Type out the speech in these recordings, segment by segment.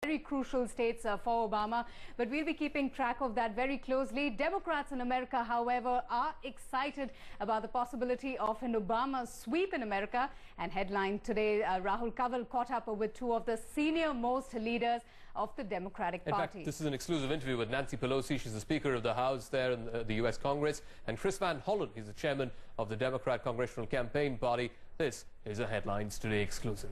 Very crucial states for Obama, but we'll be keeping track of that very closely. Democrats in America, however, are excited about the possibility of an Obama sweep in America. And headline today, Rahul Kaval caught up with two of the senior-most leaders of the Democratic Party. In fact, this is an exclusive interview with Nancy Pelosi. She's the Speaker of the House there in the U.S. Congress. And Chris Van Hollen, he's the chairman of the Democrat Congressional Campaign Party. This is a Headlines Today exclusive.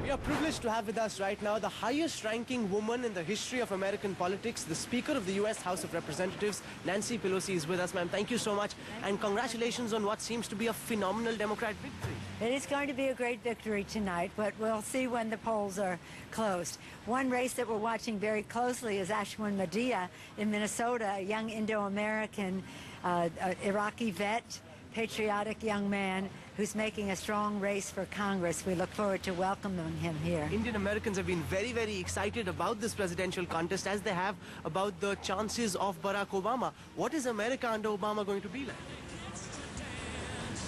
We are privileged to have with us right now the highest-ranking woman in the history of American politics, the Speaker of the U.S. House of Representatives. Nancy Pelosi is with us, ma'am. Thank you so much. And congratulations on what seems to be a phenomenal Democrat victory. It is going to be a great victory tonight, but we'll see when the polls are closed. One race that we're watching very closely is Ashwin Madhya in Minnesota, a young Indo-American Iraqi vet, patriotic young man who's making a strong race for Congress. We look forward to welcoming him here. Indian Americans have been very, very excited about this presidential contest, as they have about the chances of Barack Obama. What is America under Obama going to be like?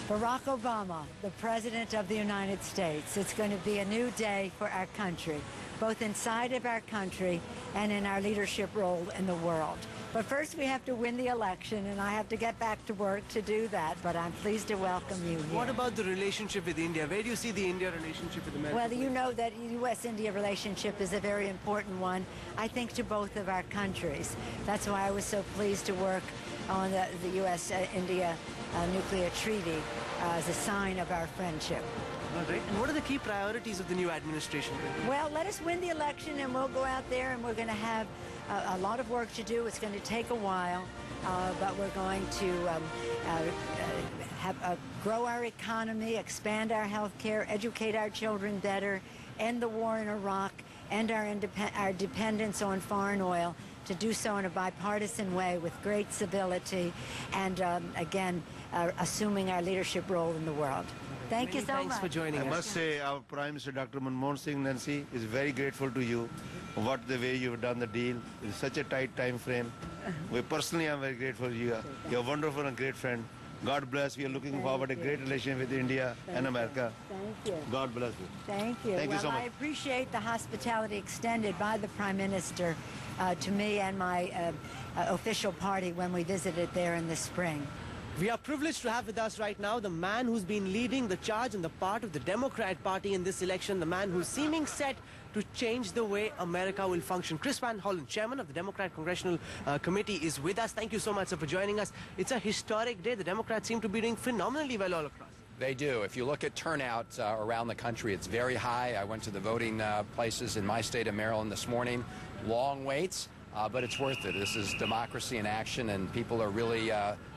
Barack Obama, the President of the United States. It's going to be a new day for our country, both inside of our country and in our leadership role in the world. But first we have to win the election, and I have to get back to work to do that, but I'm pleased to welcome you here. What about the relationship with India? Where do you see the India relationship with America? Well, you know that U.S.-India relationship is a very important one, I think, to both of our countries. That's why I was so pleased to work on the U.S.-India nuclear treaty as a sign of our friendship. All right. And what are the key priorities of the new administration? Well, let us win the election, and we'll go out there, and we're going to have a lot of work to do. It's going to take a while, but we're going to grow our economy, expand our health care, educate our children better, end the war in Iraq, end our dependence on foreign oil, to do so in a bipartisan way with great civility and, again, assuming our leadership role in the world. Thank you so much. Thanks for joining us. I must say our Prime Minister Dr. Manmohan Singh, Nancy, is very grateful to you for the way you've done the deal in such a tight time frame. We personally am very grateful to you. You're a wonderful and great friend. God bless. We are looking forward to a great relation with India and America. Thank you. God bless you. Thank you. Thank you so much. I appreciate the hospitality extended by the Prime Minister to me and my official party when we visited there in the spring. We are privileged to have with us right now the man who's been leading the charge on the part of the Democrat Party in this election, the man who's seeming set to change the way America will function. Chris Van Hollen, chairman of the Democrat Congressional Committee, is with us. Thank you so much, sir, for joining us. It's a historic day. The Democrats seem to be doing phenomenally well all across. They do. If you look at turnout around the country, it's very high. I went to the voting places in my state of Maryland this morning. Long waits. But it's worth it. This is democracy in action, and people are really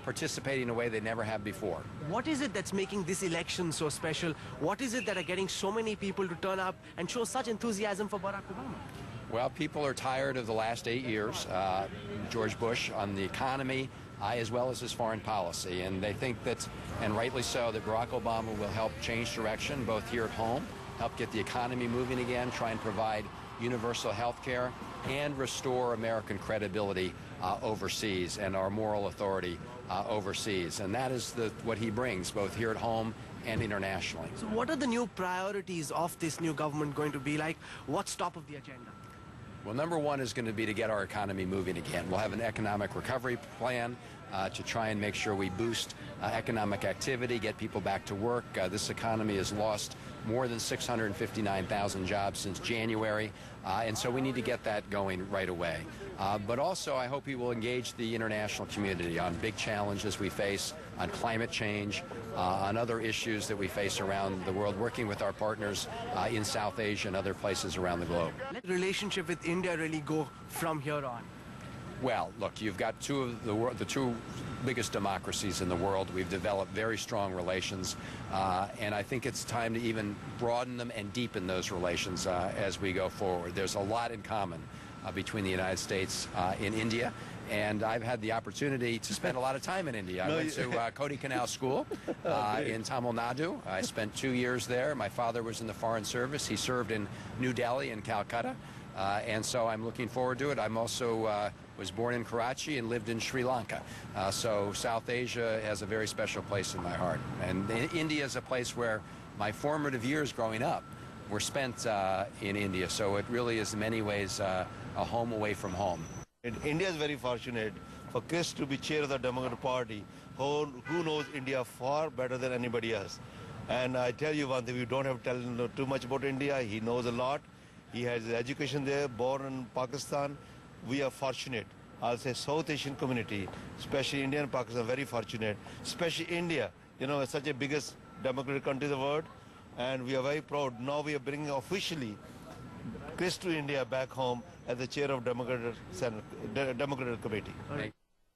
participating in a way they never have before. What is it that's making this election so special? What is it that are getting so many people to turn up and show such enthusiasm for Barack Obama? Well, people are tired of the last 8 years, George Bush, on the economy, as well as his foreign policy. And they think that, and rightly so, that Barack Obama will help change direction, both here at home, help get the economy moving again, try and provide universal health care, and restore American credibility overseas and our moral authority overseas. And that is what he brings, both here at home and internationally. So what are the new priorities of this new government going to be like? What's top of the agenda? Well, number one is going to be to get our economy moving again. We'll have an economic recovery plan to try and make sure we boost economic activity, get people back to work. This economy has lost more than 659,000 jobs since January, and so we need to get that going right away. But also, I hope he will engage the international community on big challenges we face, on climate change, on other issues that we face around the world, working with our partners in South Asia and other places around the globe. Let the relationship with India really go from here on. Well, look, you've got the two biggest democracies in the world. We've developed very strong relations, and I think it's time to even broaden them and deepen those relations as we go forward. There's a lot in common between the United States and India, and I've had the opportunity to spend a lot of time in India. I went to Kodaikanal School in Tamil Nadu. I spent 2 years there. My father was in the Foreign Service. He served in New Delhi and Calcutta. And so I'm looking forward to it. I'm also was born in Karachi and lived in Sri Lanka. So South Asia has a very special place in my heart. And India is a place where my formative years growing up were spent in India. So it really is in many ways a home away from home. India is very fortunate for Chris to be chair of the Democratic Party, who knows India far better than anybody else. And I tell you one thing, we don't have to tell him too much about India. He knows a lot. He has education there, born in Pakistan. We are fortunate. I'll say South Asian community, especially India and Pakistan, very fortunate. Especially India, you know, it's such a biggest democratic country in the world. And we are very proud. Now we are bringing officially Chris to India back home as the chair of Democratic Committee.